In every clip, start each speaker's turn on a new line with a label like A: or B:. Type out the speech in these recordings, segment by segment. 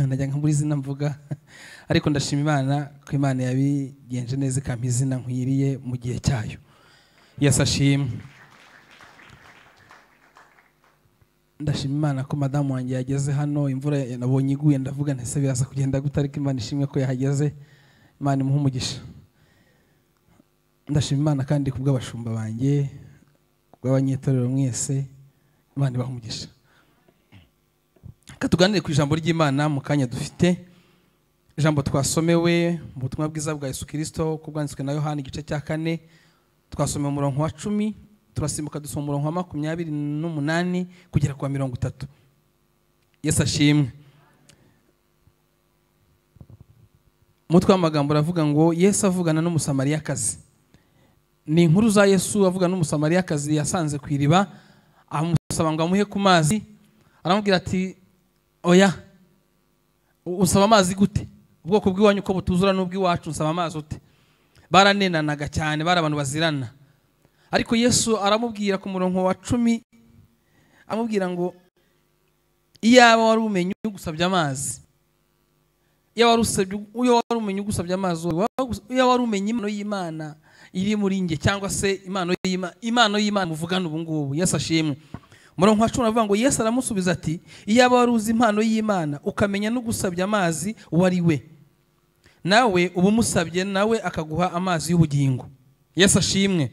A: najya muri izina mvuga ariko ndashima Imana ko Imana yabigenje neza ikampa izina nkwiriye mu gihe cyayo. Yesu ashimwe. Ndashima Imana ko madamu wanjye yageze hano, imvura nabonye iguye ndavuga ntese biraza kugenda gute, ariko Imana ishimwe ko yahageze. Imana imuhe umugisha. Ndashima Imana kandi kubw'abashumba banjye, kubw'abanyetorero mwese, Imana ibahe umugisha. Katuganire ku ijambo ry'Imana mu kanya dufite. Ijambo twasomewe mu butumwa bwiza bwa Yesu Kristo ko bwanditswe na Yohana igice cya 4, twasomeye umurongo wa 10, turasimbuka dusoma umurongo wa 28 kugera ku 30. Yesu ashimwe. Umutwe w'amagambo uravuga ngo Yesu avugana n'umusamariyakazi. Ni inkuru za Yesu avugana n'umusamariyakazi yasanze ku iriba, amusaba ngo amuhe ku mazi. Aramubwira ati oya, usaba amazi gute? Ubwoko bw'iwanyu ko butuzura n'ubw'iwacu nsaba amazi ute? Baranenanaga cyane, bari abantu bazirana. Ariko Yesu aramubwira ku murongo wa 10, amubwira ngo iyaba wari umenye ugusabye amazi, iyaba wari umenye ugusabye amazi, iyaba wari umenye impano y'Imana iri muri nge, cyangwa se impano y'Imana muvugana ubu ngubu. Yesu ashimwe. Umurongo wa 10 avuga ngo Yesu aramusubiza ati iyaba wari uzi impano y'Imana ukamenya no gusabye amazi wari we, nawe uba umusabye nawe akaguha amazi y'ubugingo. Yesu ashimwe.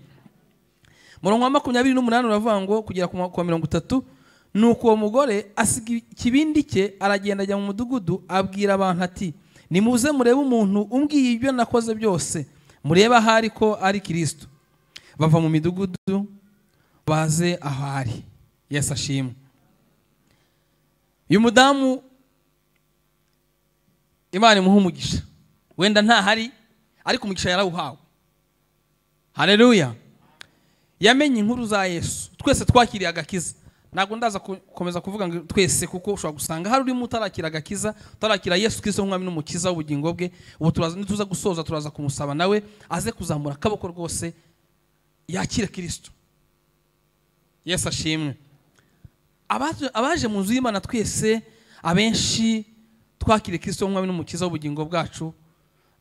A: Umurongo wa 28 uravuga ngo kugera ku 30, nuko uwo mugore asiga ikibindi cye aragenda ajya mu mudugudu abwira abantu ati nimuze murebe umuntu umbwiye ibyo nakoze byose, murebe ahari ko ari Kristo. Bava mu midugudu baze ahari. Yesu ashimwe. Uyu mudamu Imana imuhe umugisha. Wenda ntahari ariko umugisha yarawuhawe. Haleluya. Yamenye inkuru za Yesu. Twese twakiriye agakiza. Ntabwo ndaza komeza kuvuga ngo twese, kuko ushobora gusanga hari uri mutarakira agakiza, utarakira Yesu Kristo nk'umwami n'umukiza w'ubugingo bwe. Ubu tuza gusoza, turaza kumusaba nawe aze kuzamura akaboko rwose yakire Kristo. Yesu ashimwe. Abaje mu nzu y'Imana twese abenshi twakiriye Kristo nk'umwami n'umukiza w'ubugingo bwacu,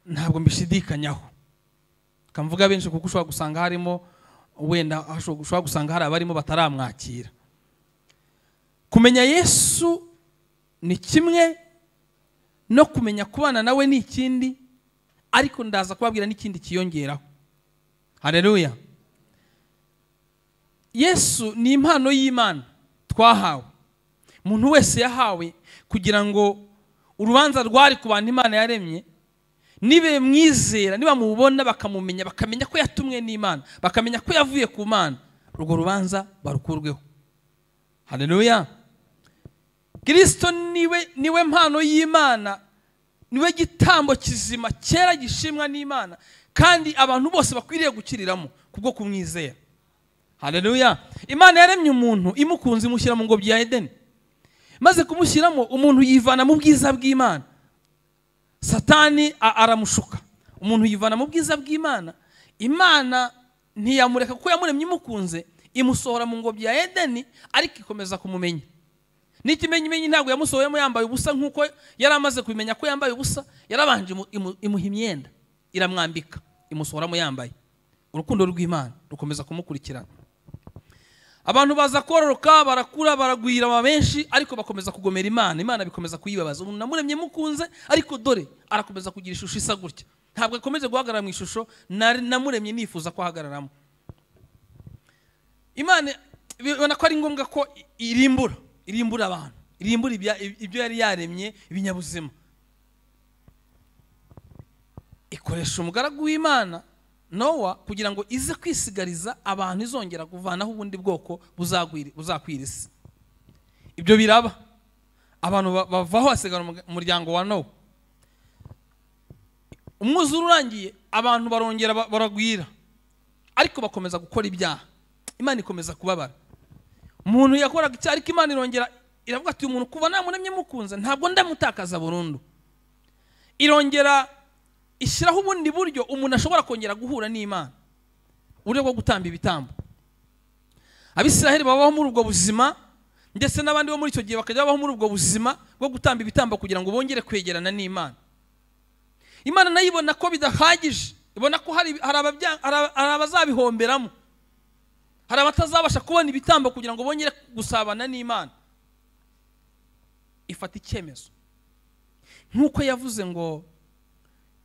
A: ntabwo mbishidikanyaho. Kamvuga benshi kuko ushobora gusanga harimo, wenda ushobora gusanga hari abarimo bataramwakira. Kumenya Yesu ni kimwe, no kumenya kubana nawe ni ikindi, ariko ndaza kubabwira n'ikindi kiyongeraho. Haleluya. Yesu ni impano y'Imana twahawe. Umuntu wese yahawe kugira ngo urubanza rwari ku bantu Imana yaremye, nibe mwizera, niba mubona bakamumenya, bakamenya ko yatumwe n'Imana, bakamenya ko yavuye ku Mana, urwo rubanza barukurweho. Haleluya. Kristo niwe mpano y'Imana, niwe gitambo kizima cyera gishimwa n'Imana, kandi abantu bose bakwiriye gukiriramo kubwo kumwizera. Haleluya. Imana yaremye umuntu imukunze imushyira mu ngobyi ya Edeni. Maze kumushyiramo, umuntu yivana mu bwiza bw'Imana. Satani aramushuka. Umuntu yivana mu bwiza bw'Imana. Imana ntiyamureka kuko yamuremye imukunze, imusohora mu ngobyi ya Edeni, ariko ikomeza kumumenya. N'ikimenyimenyi ntabwo yamusohoyemo yambaye ubusa nk'uko yari amaze kubimenya ko yambaye ubusa. Yarabanje imuha imyenda, iramwambika, imusohoramo yambaye. Urukundo rw'Imana rukomeza kumukurikirana. Abantu baza kororoka, barakura, baragwira benshi, ariko bakomeza kugomera Imana. Imana bikomeza kuyibabaza. Umuntu namuremye mukunze, ariko dore arakomeza kugira ishusho isa gutya. Ntabwo akomeje guhagarara mu ishusho namuremye nifuza ko ahagararamo. Imana ibona ko ari ngombwa ko irimbura abantu, irimbura ibyo yari yaremye ibinyabuzima. Ikoresha umugaragu w'Imana Nowa kugira ngo ize kwisigariza abantu, izongera kuvanaho ubundi bwoko buzakwira isi. Ibyo biraba, abantu bavaho hasigara umuryango wa Nowa. Umwuzure urangiye, abantu barongera baragwira, ariko bakomeza gukora ibyaha. Imana ikomeza kubabara. Umuntu yakoraga icyaha, ariko Imana irongera iravuga ati umuntu kuva namuremye mukunze ntabwo ndamutakaza burundu. Irongera ishyiraho ubundi buryo umuntu ashobora kongera guhura n'Imana, uburyo bwo gutamba ibitambo. Abisiraheli babaho muri ubwo buzima, ndetse n'abandi bo muri icyo gihe bakajya babaho muri ubwo buzima bwo gutamba ibitambo kugira ngo bongere kwegerana n'Imana. Imana nayo ibona ko bidahagije, ibona ko hari abazabihomberamo, hari abatazabasha kubona ibitambo kugira ngo bongere gusabana n'Imana. Ifata icyemezo nk'uko yavuze ngo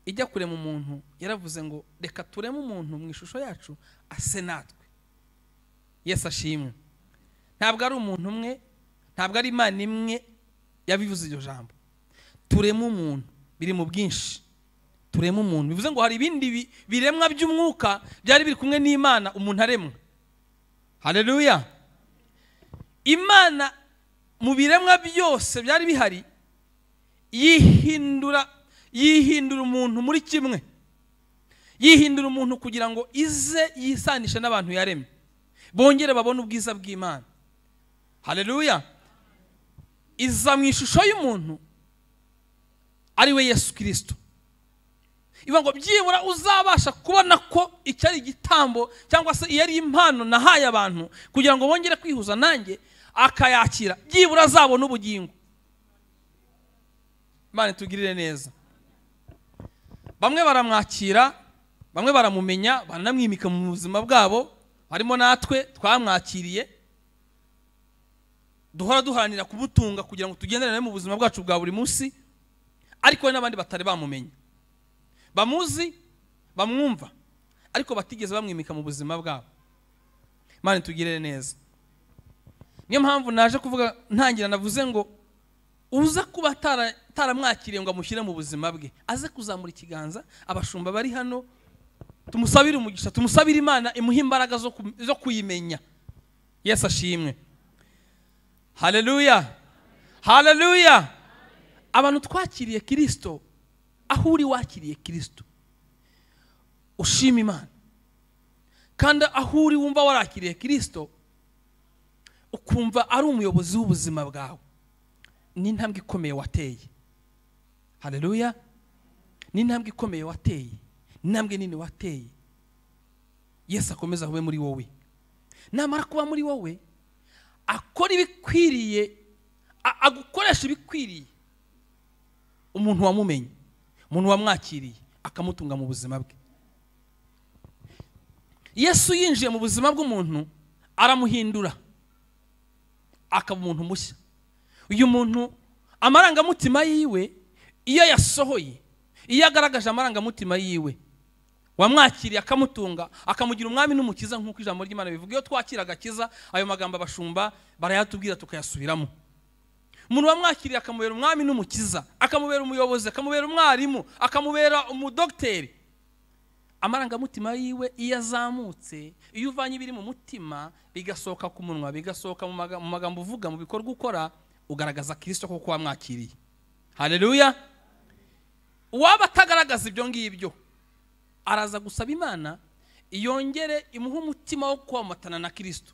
A: ijya kurema umuntu, yaravuze ngo reka tureme umuntu mu ishusho yacu ase natwe. Yesu ashimwe. Ntabwo ari umuntu umwe, ntabwo ari Imana imwe yabivuze iryo jambo. Tureme umuntu, biri mu bwinshi. Tureme umuntu bivuze ngo hari ibindi biremwa by'umwuka byari biri kumwe n'Imana umuntu aremwa. Haleluya. Imana mu biremwa byose byari bihari yihindura umuntu muri kimwe, yihindura umuntu kugira ngo ize yisanishe n'abantu yaremye, bongere babone ubwiza bw'Imana. Haleluya. Iza mu ishusho y'umuntu ari we Yesu Kristo. Iba ngo byibura uzabasha kubona ko icyo ari igitambo cyangwa se iyo ari impano nahaye abantu kugira ngo bongere kwihuza nanjye, akayakira, byibura azabona ubugingo. Imana tugirire neza. Bamwe baramwakira, bamwe baramumenya, baranamwimika mu buzima bwabo, harimo natwe twamwakiriye, duhora duharanira kubutunga kugira ngo tugendane mu buzima bwacu bwa buri munsi, ariko n'abandi batari bamumenye, bamuzi, bamwumva, ariko batigeze bamwimika mu buzima bwabo. Imana tugirire neza. Niyo mpamvu naje kuvuga ntangira navuze ngo uza kuba taramwakiriye ngo amushyire mu buzima bwe, aze kuzamura ikiganza. Abashumba bari hano tumusabire umugisha, tumusabire Imana imuha imbaraga zo kuyimenya. Yesu ashimwe. Haleluya. Haleluya. Abantu twakiriye Kristo, aho uri wakiriye Kristo, ushima Imana. Kandi aho uri wumva warakiriye Kristo, ukumva ari umuyobozi w'ubuzima bwawe, ni intambwe ikomeye wateye. Haleluya. Ni intambwe ikomeye wateye, intambwe nini wateye. Yesu akomeza kube muri wowe. Namara kuba muri wowe, akora ibikwiriye, agukoresha ibikwiriye umuntu wamumenye, umuntu wamwakiriye, akamutunga mu buzima bwe. Yesu yinjiye mu buzima bw'umuntu, aramuhindura, akaba umuntu mushya. Uyu muntu amarangamutima yiwe iyo yasohoye, iyo agaragaje amarangamutima yiwe, wamwakiriye akamutunga, akamugira umwami n'umukiza nk'uko ijambo ry'Imana bivuga. Iyo twakira agakiza, ayo magambo abashumba barayatubwira tukayasubiramo. Umuntu wamwakiriye akamubera umwami n'umukiza, akamubera umuyobozi, akamubera umwarimu, akamubera umudokiteri. Amarangamutima yiwe iyo azamutse, iyo uvanye ibiri mu mutima bigasohoka ku munwa, bigasohoka mu magambo uvuga, mu bikorwa ukora, ugaragaza Kristo kuko wamwakiriye. Haleluya. Uwaba atagaragaza ibyo ngibyo, araza gusaba Imana iyongere imuhe umutima wo kwamatana na Kristo.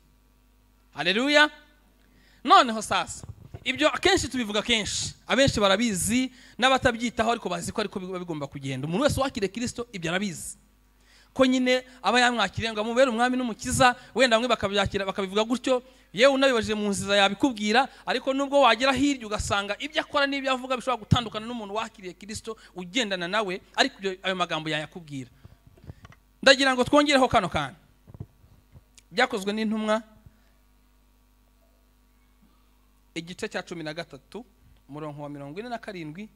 A: Haleluya. Noneho sasa ibyo akenshi tubivuga kenshi, abenshi barabizi n'abatabyitaho, ariko bazi ko ariko bigomba kugenda. Umuntu wese wakiriye Kristo ibyo arabizi ko nyine aba yamwakiriye ngo amubere umwami n'umukiza. Wenda bamwe bakabyakira bakabivuga gutyo, yewe unabibaje mu nziza yabikubwira, ariko nubwo wagera hirya ugasanga ibyo akora n'ibyo avuga bishobora gutandukana n'umuntu wakiriye Kristo ugendana nawe, ariko ayo magambo yayakubwira. Ndagira ngo twongereho kano kana byakozwe n'intumwa, igice cya 13 umurongo wa 47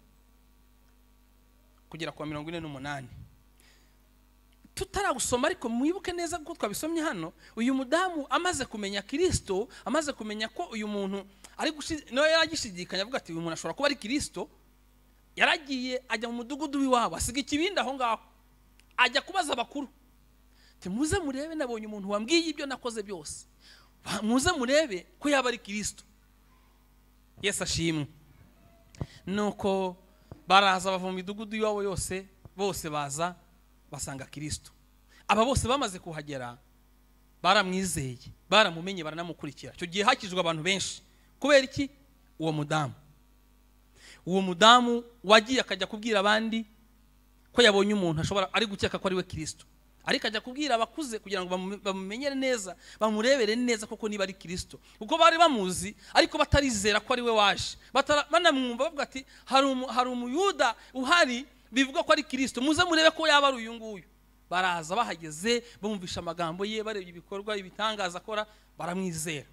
A: kugera ku 48. Tutaragusoma ariko mwibuke neza ko twabisomye hano. Uyu mudamu amaze kumenya Kristo, amaze kumenya ko uyu muntu ari no yaragishidikanya, avuga ati uyu muntu ashobora kuba ari Kristo, yaragiye ajya mu mudugudu w'iwabo, asiga ikibindi aho ngaho, ajya kubaza abakuru, ati muze murebe nabonye umuntu wambwiye ibyo nakoze byose, muze murebe ko yaba ari Kristo. Yesu ashimwe. Nuko baraza bava mu midugudu y'iwabo yose, bose baza basanga Kristo. Aba bose bamaze kuhagera baramwizeye, baramumenye, baranamukurikira. Cyo gihe hakijwe abantu benshi. Kubera iki? Uwo mudamu wagiye akajya kubwira abandi ko yabonye umuntu ashobora ari gukeka ko ari we Kristo. ariko ajya kubwira abakuze kugira ngo bamumenyere neza, bamurebere neza koko niba ari Kristo, kuko bari bamuzi ariko batarizera ko ari we waje, banamwumva bavuga ati hari umuyuda uhari bivuga ko ari Kristo, muze murebe ko yaba ari uyu nguyu. Baraza bahageze bumvisha amagambo ye, barebye ibikorwa ibitangaza akora, baramwizera.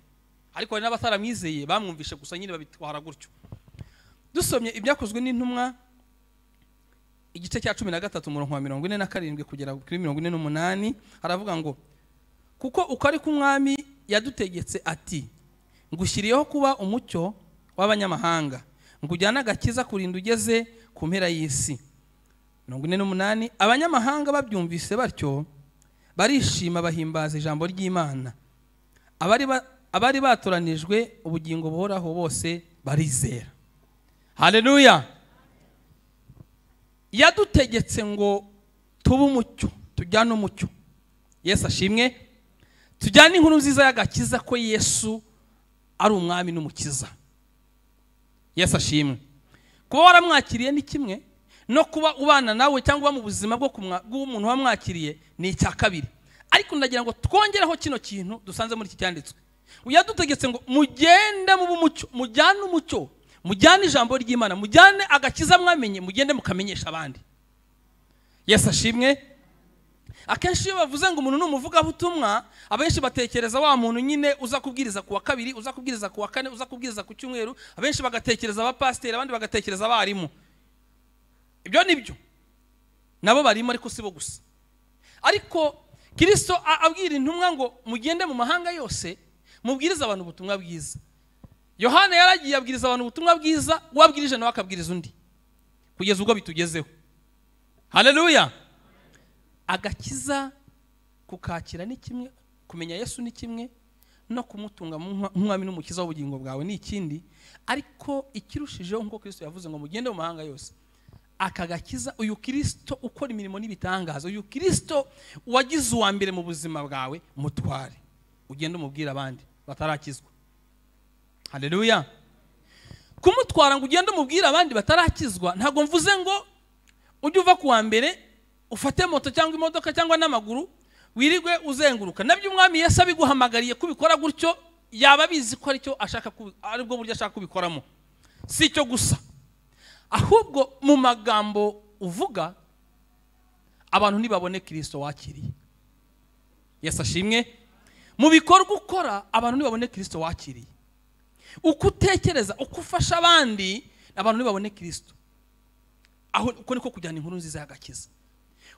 A: Ariko hari n'abataramwizeye bamwumvishe gusa nyine babitwara gutyo. Dusomye ibyakozwe n'intumwa igice cya 13 umurongo wa 47 kugera kuri 48, haravuga ngo kuko uko ari ku mwami yadutegetse ati ngushyiriyeho kuba umucyo w'abanyamahanga, ngujyana agakiza kurinda ugeze ku mpera y'isi. 48 abanyamahanga babyumvise batyo barishima bahimbaza ijambo ry'Imana, abari batoranijwe ubugingo buhoraho bose barizera. Haleluya. Yadutegetse ngo tube umucyo, tujyane umucyo. Yesu ashimwe. Tujyane inkuru nziza y'agakiza ko Yesu ari umwami n'umukiza. Yesu ashimwe. Kuba waramwakiriye ni kimwe, no kuba ubana nawe cyangwa mu buzima bw'umuntu wamwakiriye ni icya kabiri. Ariko ndagira ngo twongereho kino kintu dusanze muri iki cyanditswe. Yadutegetse ngo mugende mu umucyo, mujyane umucyo, mujyane ijambo ry'Imana, mujyane agakiza mwamenye, mugende mukamenyesha abandi. Yesu ashimwe. Akenshi iyo bavuze ngo umuntu n'umuvuga butumwa, abenshi batekereza wa muntu nyine uza kubwiriza ku wa kabiri, uza kubwiriza ku wa kane, uza kubwiriza ku cyumweru, abenshi bagatekereza abapasiteri, abandi bagatekereza abarimu. Ibyo nibyo nabo barimo, ariko sibo gusa. Ariko Kristo abwira intumwa ngo mugende mu mahanga yose mubwiriza abantu ubutumwa bwiza. Yohana yaragiye abwiriza abantu ubutumwa bwiza, wabwirije nawe akabwiriza undi kugeza ubwo bitugezeho. Haleluya. Agakiza kukakira ni kimwe, kumenya Yesu ni kimwe, no kumutunga nk'umwami n'umukiza w'ubugingo bwawe ni ikindi. Ariko ikirushijeho nk'uko Kristo yavuze ngo mugende mu mahanga yose, akagakiza uyu Kristo ukora imirimo n'ibitangaza, uyu Kristo wagize uwa mbere mu buzima bwawe, mutware ugende umubwira abandi batarakizwa. Haleluya. Kumutwara ngo ugende umubwira abandi batarakizwa, ntago mvuze ngo ujye uva kuwa mbere ufate moto cyangwa imodoka cyangwa n'amaguru wirigwe uzenguruka. Nabyo umwami Yesu abiguhamagariye kubikora gutyo, yaba bizi ko aricyo ashaka, aribwo buryo ashaka kubikoramo. Si cyo gusa, ahubwo mu magambo uvuga abantu nibabone Kristo wakiriye. Yesu ashimwe. Mu bikorwa ukora abantu nibabone Kristo wakiriye. Uko utekereza, uko ufasha abandi, abantu nibabone Kristo. Aho uko niko kujyana inkuru nziza y'agakiza.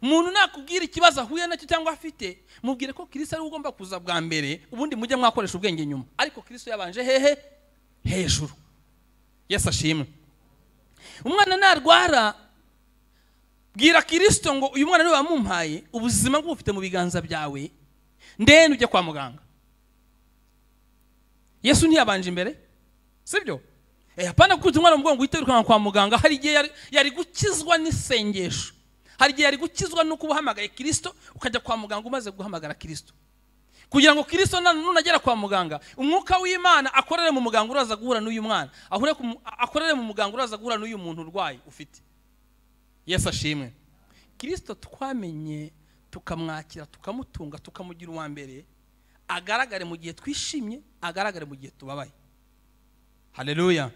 A: Umuntu nakubwira ikibazo ahuye nacyo cyangwa afite, mubwire ko Kristo ari ugomba kuza bwa mbere, ubundi mujye mwakoresha ubwenge nyuma. Ariko Kristo yabanje hehe? Hejuru. Yesu ashimwe. Umwana narwara, bwira Kristo ngo uyu mwana niwe wamumpaye, ubuzima bw'ufite mu biganza byawe, ndende ujye kwa muganga. Yesu ntiyabanje imbere, sibyo? Hapana kuko umwana mugongo witeruka kwa muganga. Hari igihe yari gukizwa n'isengesho, hari igihe yari gukizwa no kubahamagaye Kristo, ukajya kwa muganga umaze guhamagara Kristo, kugira ngo Kristo nunagera kwa muganga umwuka w'Imana akorere mu muganga uraza guhura n'uyu mwana, akorere mu muganga uraza guhura n'uyu muntu urwaye ufite. Yesu ashimwe. Kristo twamenye tukamwakira, tukamutunga, tukamugira uwa mbere, agaragare mu gihe twishimye, agaragare mu gihe tubabaye. Haleluya.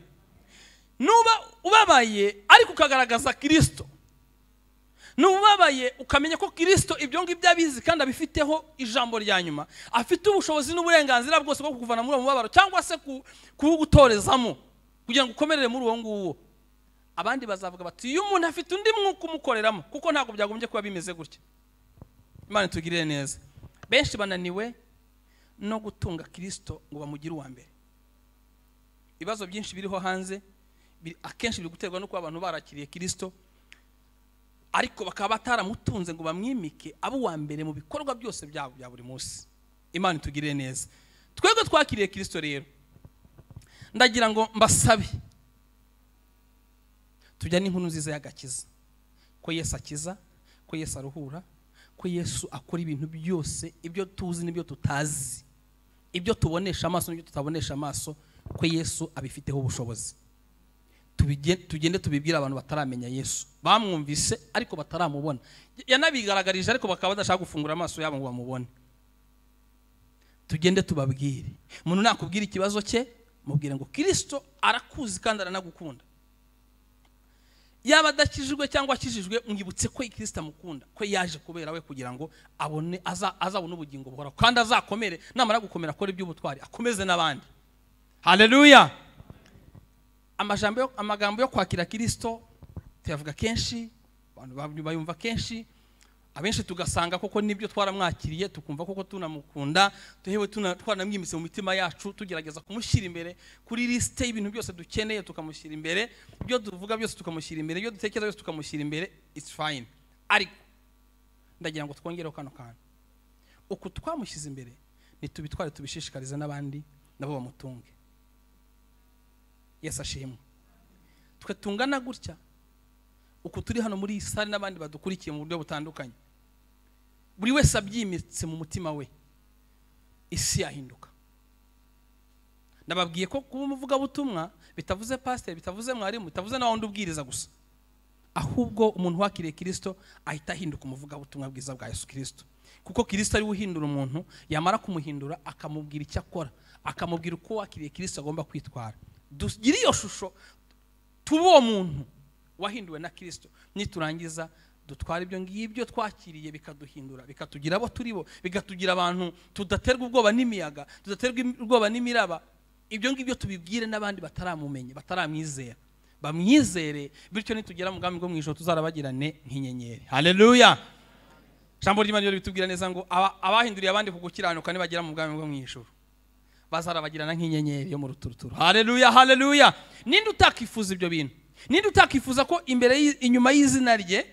A: Nuba ubabaye ariko ukagaragaza Kristo, nubabaye ukamenya ko Kristo ibyo ngibyo abizi kandi abifiteho ijambo rya nyuma, afite ubushobozi n'uburenganzira bwose bwo kuvana muri mubabaro cyangwa se kugutorezamo kugira ngo ukomerere muri uwo nguwo. Abandi bazavuga bati uyu muntu afite undi mwuka umukoreramo, kuko ntabwo byagombye kuba bimeze gutya. Imana tugirire neza. Benshi bananiwe no gutunga Kristo ngo bamugire uwa mbere. Ibibazo byinshi biriho hanze akenshi biri guterwa no kuba abantu barakiriye Kristo, ariko bakaba bataramutunze ngo bamwimike abo wa mbere mu bikorwa byose byabo bya buri munsi. Imana tugirire neza. Twebwe twakiriye Kristo rero, ndagira ngo mbasabe tujyane inkuru nziza y'agakiza, ko Yesu akiza, ko Yesu aruhura, ko Yesu akora ibintu byose, ibyo tuzi n'ibyo tutazi, ibyo tubonesha amaso n'ibyo tutabonesha amaso, ko Yesu abifiteho ubushobozi. tugende tubibwira abantu bataramenya Yesu, bamwumvise ariko bataramubona, yanabigaragarije ariko bakaba badashaka gufungura amaso yabo ngo bamubone. Tugende tubabwire. Umuntu nakubwira ikibazo cye, mubwire ngo Kristo arakuzi kandi aranagukunda. Yaba adakijijwe cyangwa akijijwe, mwibutse ko Kristo amukunda, ko yaje kubera we kugira ngo abone azabone ubugingo buhoraho kandi azakomere, namara gukomera akora iby'ubutwari akomeze n'abandi. Haleluya. Amagambo yo kwakira Kristo tuyavuga kenshi, abantu bayumva kenshi, abenshi tugasanga koko nibyo twaramwakiriye, tukumva koko tunamukunda, tuhewe twanamwimise mu mitima yacu, tugerageza kumushyira imbere kuri liste y'ibintu byose dukeneye, tukamushyira imbere, ibyo tuvuga byose tukamushyira imbere, ibyo dutekereza byose tukamushyira imbere. It's fine. Ariko ndagira ngo twongereho kano kantu, uko twamushyize imbere nitubitware tubishishikarize n'abandi nabo bamutunge. Yesu ashimwe. Twe tungana gutya uko turi hano muri sare n'abandi badukurikiye mu buryo butandukanye, buri wese abyimitse mu mutima we, isi yahinduka. Nababwiye ko kuba umuvuga butumwa bitavuze pastor, bitavuze mwarimu, bitavuze na wundi ubwiriza gusa, ahubwo umuntu wakiriye Kristo ahita ahinduka umuvuga butumwa bwiza bwa Yesu Kristo, kuko Kristo ari uhindura umuntu, yamara kumuhindura akamubwira icyo akora, akamubwira uko wakiriye Kristo agomba kwitwara. Dugire iyo shusho, tubo muntu wahinduwe na Kristo, niturangiza dutwara ibyo ngibyo twakiriye bikaduhindura, bikatugira abo turibo, bigatugira abantu tudaterwa ubwoba n'imiyaga, tudaterwa ubwoba n'imiraba. Ibyo ngibyo tubibwire n'abandi bataramumenye, bataramwizera, bamwizere, bityo nitugera mu bwami bwo mu ijuru tuzarabagirane nk'inyenyeri. Haleluya. Jambo ry'Imana bitubwira neza ngo abahinduriye abandi kugukiranuka nibagera mu bwami bwo mu ijuru bazarabagirana nk'inyenyeri yo mu ruturuturu. Haleluya, haleluya. Ninde utakifuza ibyo bintu? Ninde utakifuza ko inyuma y'izina rye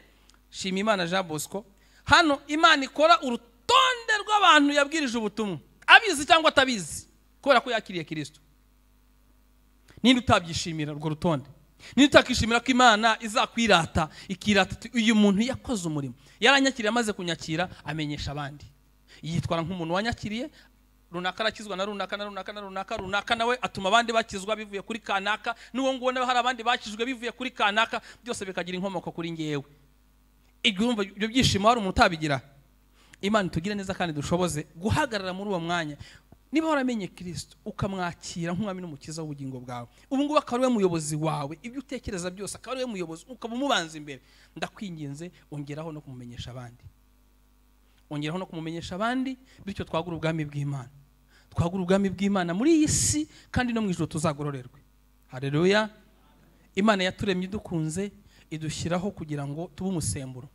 A: Shima Imana Jean Bosco hano Imana ikora urutonde rw'abantu yabwirije ubutumwa, abizi cyangwa atabizi, kubera ko yakiriye Kristo? Ninde utabyishimira urwo rutonde? Ninde utakishimira ko Imana izakwirata, ikirata uyu muntu yakoze umurimo, yaranyakiriye, amaze kunyakira amenyesha abandi, yitwara nk'umuntu wanyakiriye, runaka arakizwa na runaka na runaka na runaka, runaka nawe atuma abandi bakizwa bivuye kuri kanaka, n'uwo nguwo nawe hari abandi bakijwe bivuye kuri kanaka, byose bikagira inkomoko kuri ngewe. Igumva ibyo byishimo hari umuntu utabigira. Imana tugire neza kandi dushoboze guhagarara muri uwo mwanya. Niba waramenye Kristo ukamwakira nk'umwami n'umukiza w'ubugingo bwawe, ubu ngubu akaba ari we muyobozi wawe, ibyo utekereza byose akaba ari we muyobozi, ukaba umubanza imbere, ndakwinginze ongeraho no kumumenyesha abandi, ongeraho no kumumenyesha abandi, bityo twagura ubwami bw'Imana, twagura ubwami bw'Imana muri iyi si, kandi no mu ijuru tuzagororerwe. Haleluya. Imana yaturemye idukunze, idushyiraho kugira ngo tube umusemburo,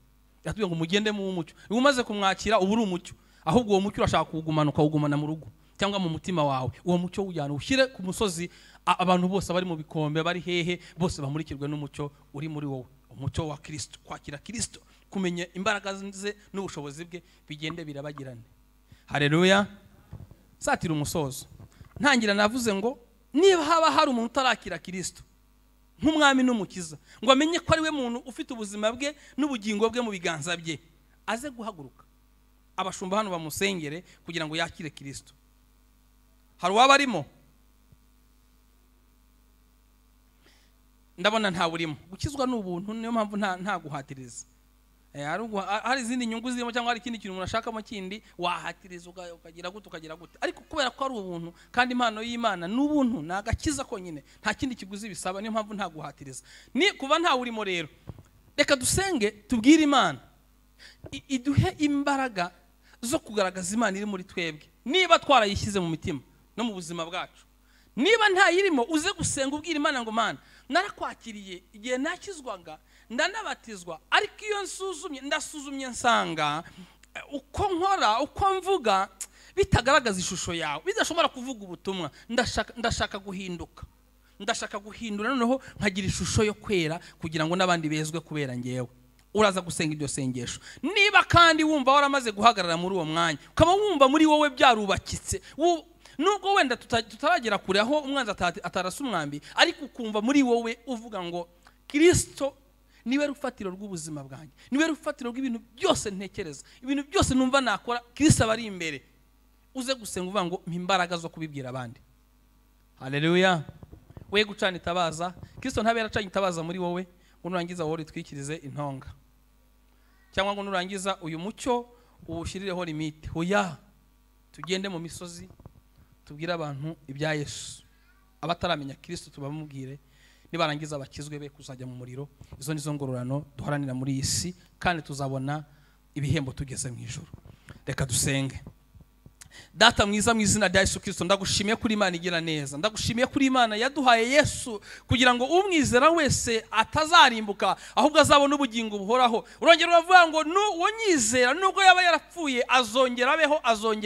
A: yatubwiye ngo mugende mu mucyo. Iyo umaze kumwakira ubu uri umucyo, ahubwo uwo mucyo urashaka kuwugumana, ukawugumana mu rugo cyangwa mu mutima wawe. Uwo mucyo ujyana ushyire ku musozi, abantu bose bari mu bikombe, bari hehe, bose bamurikirwe n'umucyo uri muri wowe, umucyo wa Kristo. Kwakira Kristo, kumenya imbaraga ze n'ubushobozi bwe, bigende birabagirane. Haleluya. Satira umusozo, ntangira navuze ngo niba haba hari umuntu utarakira Kristo nk'umwami n'umukiza, ngo amenye ko ari we muntu ufite ubuzima bwe n'ubugingo bwe mu biganza bye, aze guhaguruka, abashumba hano bamusengere kugira ngo yakire Kristo. Hari waba arimo? Ndabona nta burimo. Gukizwa n'ubuntu, niyo mpamvu nta guhatiriza. Hari izindi nyungu zirimo cyangwa hari ikindi kintu umuntu ashakamo kindi, wahatiriza ukagira gute, ariko kubera ko ari ubuntu kandi impano y'Imana n'ubuntu, nagakiza konyine, nta kindi kiguzi bisaba, niyo mpamvu nta guhatiriza. Ni kuba nta urimo rero, reka dusenge tubwire Imana iduhe imbaraga zo kugaragaza Imana iri muri twebwe, niba twarayishyize mu mitima no mu buzima bwacu. Niba nta yirimo, uze gusenga ubwira Imana ngo Mana, narakwakiriye igihe nakizwaga, ndanabatizwa, ariko iyo ndasuzumye nsanga uko nkora, uko mvuga bitagaragaza ishusho yawe, bidashobora kuvuga ubutumwa. Ndashaka guhinduka, ndashaka guhindura, noneho nkagira ishusho yo kwera kugira ngo n'abandi bezwe kubera ngewe. Uraza gusenga iryo sengesho. Niba kandi wumva waramaze guhagarara muri uwo mwanya, ukaba wumva muri wowe byarubakitse, nubwo wenda tutaragera kure aho umwanzi atarasa umwambi, ariko ukumva muri wowe uvuga ngo Kristo niwe rufatiro rw'ubuzima bwanjye, niwe rufatiro rw'ibintu byose ntekereza, ibintu byose numva nakora, Kristo aba ari imbere, uze gusenga uvuga ngo mpa imbaraga zo kubibwira abandi. Haleluya. we gucana itabaza. Kristo ntabe yaracanye itabaza muri wowe ngo nurangiza wowe ritwikirize intonga, cyangwa ngo nurangiza uyu mucyo uwushirireho limite. Oya, tugende mu misozi tubwire abantu ibya Yesu. Abataramenya Kristo tubamubwire, nibarangiza bakizwe be kuzajya mu muriro. Izo nizo ngororano duharanira muri iyi si, kandi tuzabona ibihembo tugeze mu ijuru. Reka dusenge. Data mwiza, mu izina rya Yesu Kristo, ndagushimiye kuri Imana igira neza. Ndagushimiye kuri Imana yaduhaye Yesu kugira ngo umwizera wese atazarimbuka, ahubwo azabona ubugingo buhoraho. Urongera uravuga ngo uwo nyizera nubwo yaba yarapfuye azongera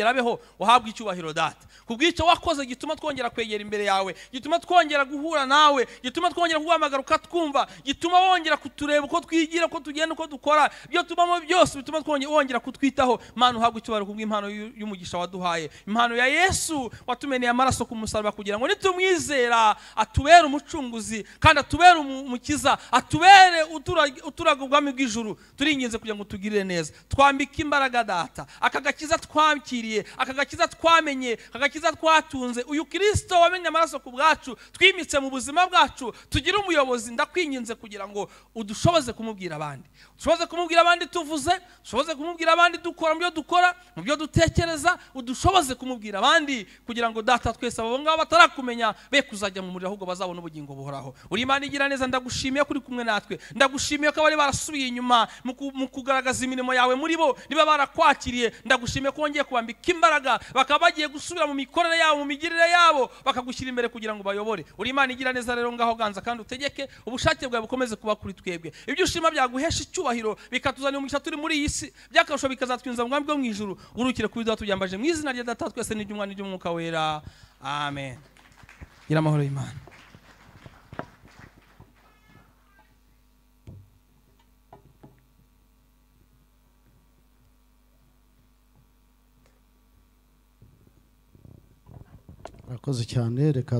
A: abeho. Uhabwe icyubahiro Data, kubw'icyo wakoze gituma twongera kwegera imbere yawe, gituma twongera guhura nawe, gituma twongera guhamagara ukatwumva, gituma wongera kutureba uko twigira, uko tugenda, uko dukora, byo tubamo byose bituma wongera kutwitaho. Mana, uhabwe icyubahiro kubw'impano y'umugisha waduhaye, impano ya Yesu watumeneye amaraso ku musaraba kugira ngo nitumwizera atubere umucunguzi kandi atubere umukiza, atubere uturaga ubwami bw'ijuru. Turinginze kugira ngo tugirire neza, twambike imbaraga Data, akagakiza twakiriye, akagakiza twamenye, akagakiza twatunze, uyu Kristo wamenye amaraso ku bwacu, twimitse mu buzima bwacu, tugire umuyobozi. Ndakwinginze kugira ngo udushoboze kumubwira abandi, udushoboze kumubwira abandi tuvuze, udushoboze kumubwira abandi dukora, mu byo dukora, mu byo dutekereza, udushoboze kumubwira abandi kugira ngo Data twese abo ngabo batarakumenya be kuzajya mu muriro, ahubwo bazabona ubugingo buhoraho. Uri Imana igira neza, ndagushimiye kuri kumwe natwe, ndagushimiye ko bari barasubiye inyuma mu kugaragaza imirimo yawe muri bo, niba barakwakiriye. Ndagushimiye ko wongeye kubambika imbaraga, bakaba bagiye gusubira mu mikorere yabo, mu migirire yabo, bakagushyira imbere kugira ngo bayobore. Uri Imana igira neza rero, ngaho ganza kandi utegeke, ubushake bwawe bukomeze kuba kuri twebwe. Ibyo ushima byaguhesha icyubahiro, bikatuzanira umugisha turi muri iyi si, byakarusho bikazatwinza mu bwami bwo mu ijuru. Urukire ku biduha tubyambaje mu izina rya Data twese n'iry'Umwana n'iry'Umwuka wera, amen. Gira amahoro y'Imana.
B: Murakoze cyane. Reka